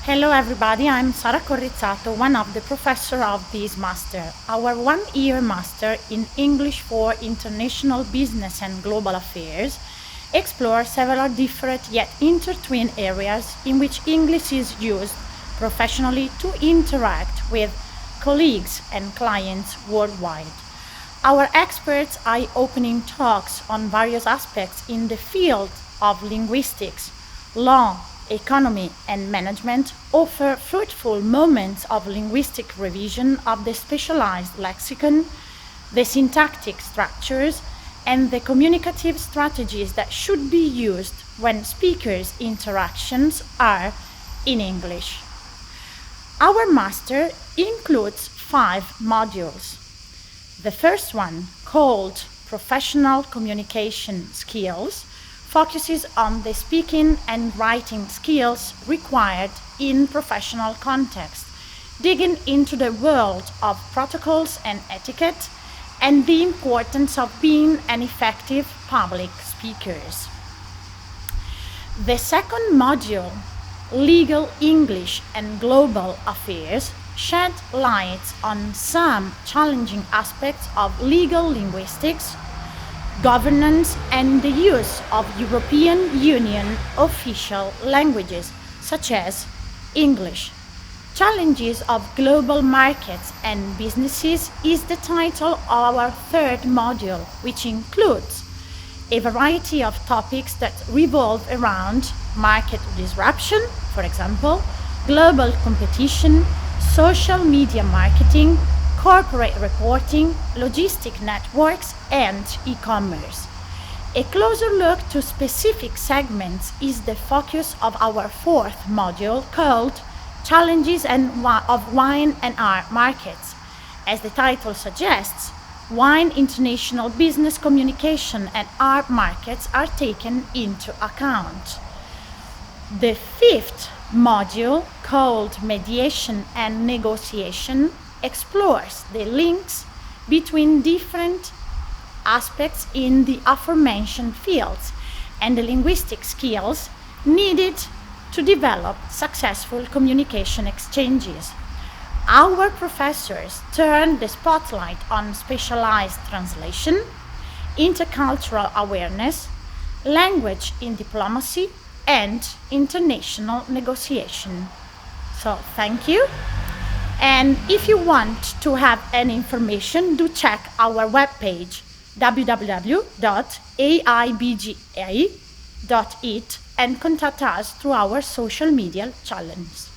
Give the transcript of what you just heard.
Hello everybody, I'm Sara Corrizzato, one of the professors of this master. Our one-year master in English for International Business and Global Affairs explores several different yet intertwined areas in which English is used professionally to interact with colleagues and clients worldwide. Our experts' eye-opening talks on various aspects in the field of linguistics, law, economy, and management offer fruitful moments of linguistic revision of the specialized lexicon, the syntactic structures, and the communicative strategies that should be used when speakers' interactions are in English. Our master includes 5 modules. The first one, called Professional Communication Skills, focuses on the speaking and writing skills required in professional context, digging into the world of protocols and etiquette and the importance of being an effective public speakers. The second module, Legal English and Global Affairs, shed light on some challenging aspects of legal linguistics, governance, and the use of European Union official languages, such as English. Challenges of Global Markets and Businesses is the title of our third module, which includes a variety of topics that revolve around market disruption, for example, global competition, social media marketing, corporate reporting, logistic networks, and e-commerce. A closer look to specific segments is the focus of our fourth module called Challenges of Wine and Art Markets. As the title suggests, wine international business communication and art markets are taken into account. The fifth module, called Mediation and Negotiation, explores the links between different aspects in the aforementioned fields and the linguistic skills needed to develop successful communication exchanges. Our professors turn the spotlight on specialized translation, intercultural awareness, language in diplomacy, and international negotiation. So, thank you. And if you want to have any information, do check our webpage www.aibga.it and contact us through our social media channels.